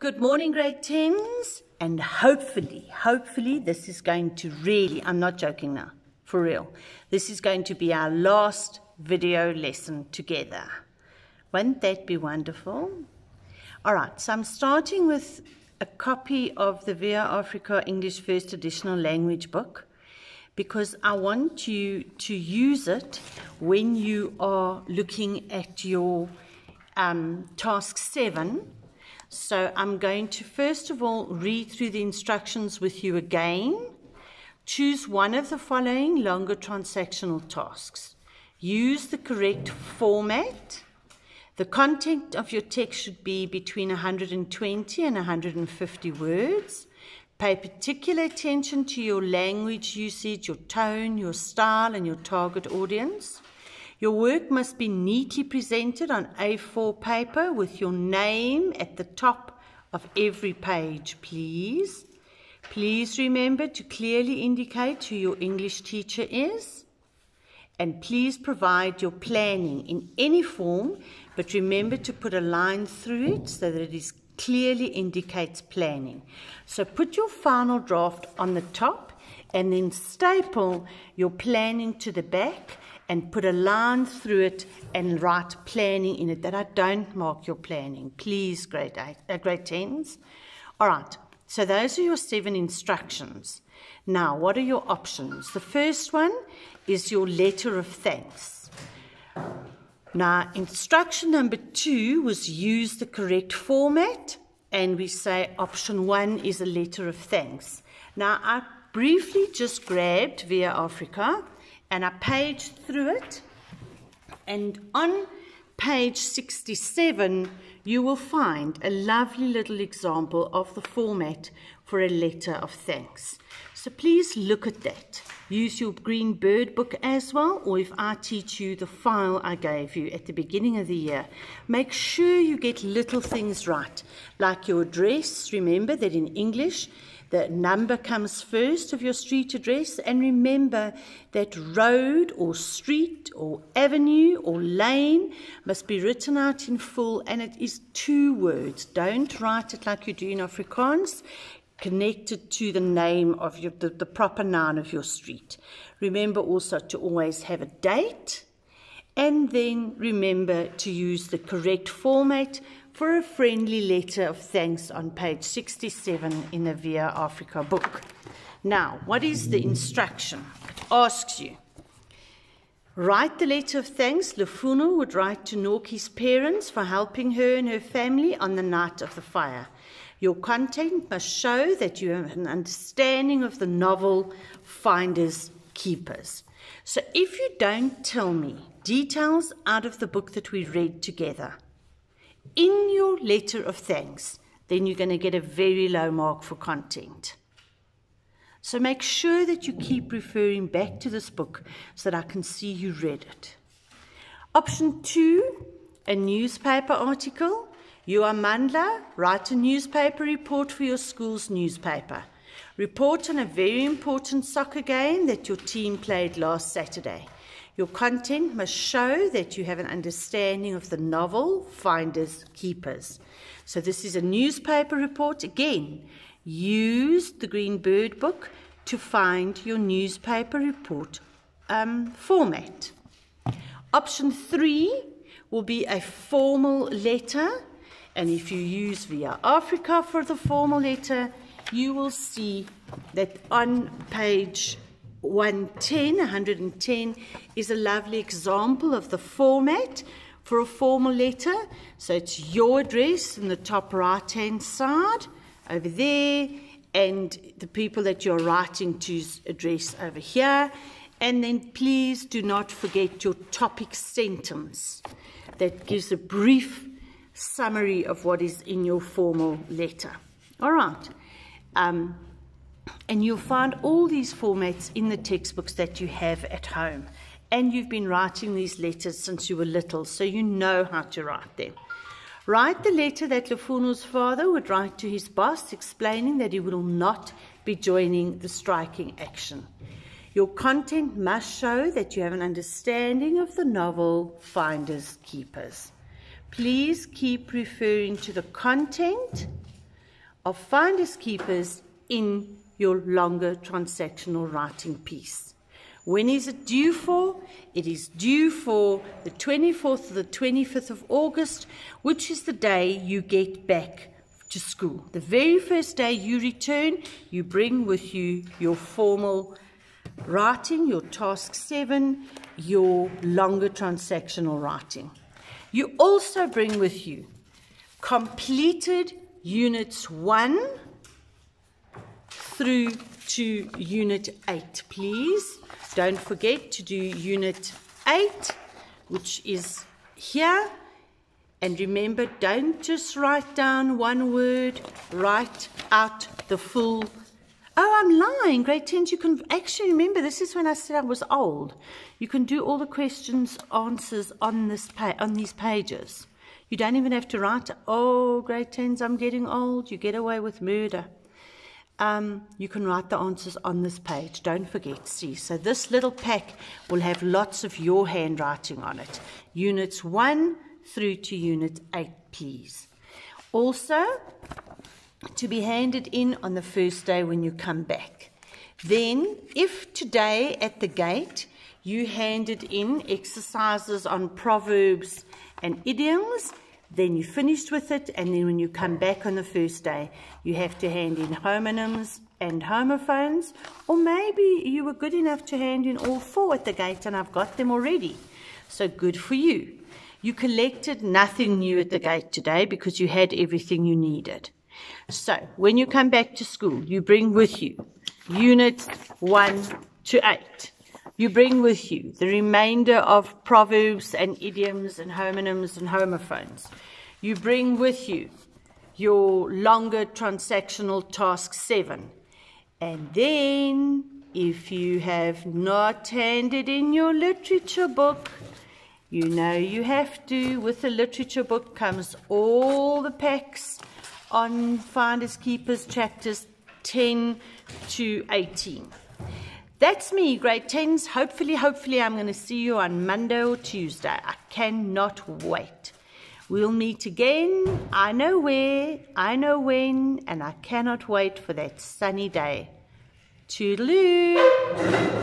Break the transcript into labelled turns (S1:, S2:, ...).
S1: Good morning, grade 10s, and hopefully this is going to really, I'm not joking now, for real, this is going to be our last video lesson together. Won't that be wonderful? All right, so I'm starting with a copy of the Via Africa English First Additional Language book because I want you to use it when you are looking at your task 7. So I'm going to first of all read through the instructions with you again. Choose one of the following longer transactional tasks. Use the correct format. The content of your text should be between 120 and 150 words. Pay particular attention to your language usage, your tone, your style, and your target audience. Your work must be neatly presented on A4 paper with your name at the top of every page, please. Please remember to clearly indicate who your English teacher is. And please provide your planning in any form, but remember to put a line through it so that it clearly indicates planning. So put your final draft on the top and then staple your planning to the back and put a line through it and write planning in it, that I don't mark your planning. Please, grade 10s. All right, so those are your 7 instructions. Now, what are your options? The first one is your letter of thanks. Now, instruction number 2 was use the correct format, and we say option 1 is a letter of thanks. Now, I briefly just grabbed Via Africa and I paged through it, and on page 67 you will find a lovely little example of the format for a letter of thanks. So please look at that. Use your green bird book as well, or if I teach you the file I gave you at the beginning of the year, make sure you get little things right, like your address. Remember that in English the number comes first of your street address, and remember that road or street or avenue or lane must be written out in full, and it is 2 words. Don't write it like you do in Afrikaans, connected to the name of the proper noun of your street. Remember also to always have a date, and then remember to use the correct format for a friendly letter of thanks on page 67 in the Via Africa book. Now, what is the instruction? It asks you, write the letter of thanks Lufuno would write to Norki's parents for helping her and her family on the night of the fire. Your content must show that you have an understanding of the novel Finders Keepers. So if you don't tell me details out of the book that we read together in your letter of thanks, then you're going to get a very low mark for content. So make sure that you keep referring back to this book so that I can see you read it. Option 2, a newspaper article. You are Mandla, write a newspaper report for your school's newspaper. Report on a very important soccer game that your team played last Saturday. Your content must show that you have an understanding of the novel Finders Keepers. So this is a newspaper report. Again, use the green bird book to find your newspaper report format. Option 3 will be a formal letter. And if you use Via Africa for the formal letter, you will see that on page 110 is a lovely example of the format for a formal letter. So it's your address in the top right-hand side over there, and the people that you're writing to's address over here. And then please do not forget your topic sentence that gives a brief summary of what is in your formal letter. All right. And you'll find all these formats in the textbooks that you have at home. And you've been writing these letters since you were little, so you know how to write them. Write the letter that Lufuno's father would write to his boss, explaining that he will not be joining the striking action. Your content must show that you have an understanding of the novel Finders Keepers. Please keep referring to the content of finders keepers in your longer transactional writing piece. When is it due for? It is due for the 24th or the 25th of August, which is the day you get back to school. The very first day you return, you bring with you your formal writing, your task 7, your longer transactional writing. You also bring with you completed units 1 through to unit 8, please. Don't forget to do unit 8, which is here. And remember, don't just write down one word, write out the full. Oh, I'm lying. Grade 10s, you can actually remember, this is when I said I was old. You can do all the questions, answers on these pages. You don't even have to write, oh, grade 10s, I'm getting old. You get away with murder. You can write the answers on this page. Don't forget, see. So this little pack will have lots of your handwriting on it. Units 1 through to unit 8, please. Also, to be handed in on the first day when you come back. Then, if today at the gate you handed in exercises on proverbs and idioms, then you finished with it, and then when you come back on the first day, you have to hand in homonyms and homophones, or maybe you were good enough to hand in all 4 at the gate, and I've got them already. So good for you. You collected nothing new at the gate today because you had everything you needed. So when you come back to school, you bring with you units 1 to 8. You bring with you the remainder of proverbs and idioms and homonyms and homophones. You bring with you your longer transactional task 7. And then, if you have not handed in your literature book, you know you have to. With the literature book comes all the packs on Finders Keepers chapters 10 to 18. That's me, grade 10s. Hopefully I'm going to see you on Monday or Tuesday. I cannot wait. We'll meet again. I know where, I know when, and I cannot wait for that sunny day. Toodaloo.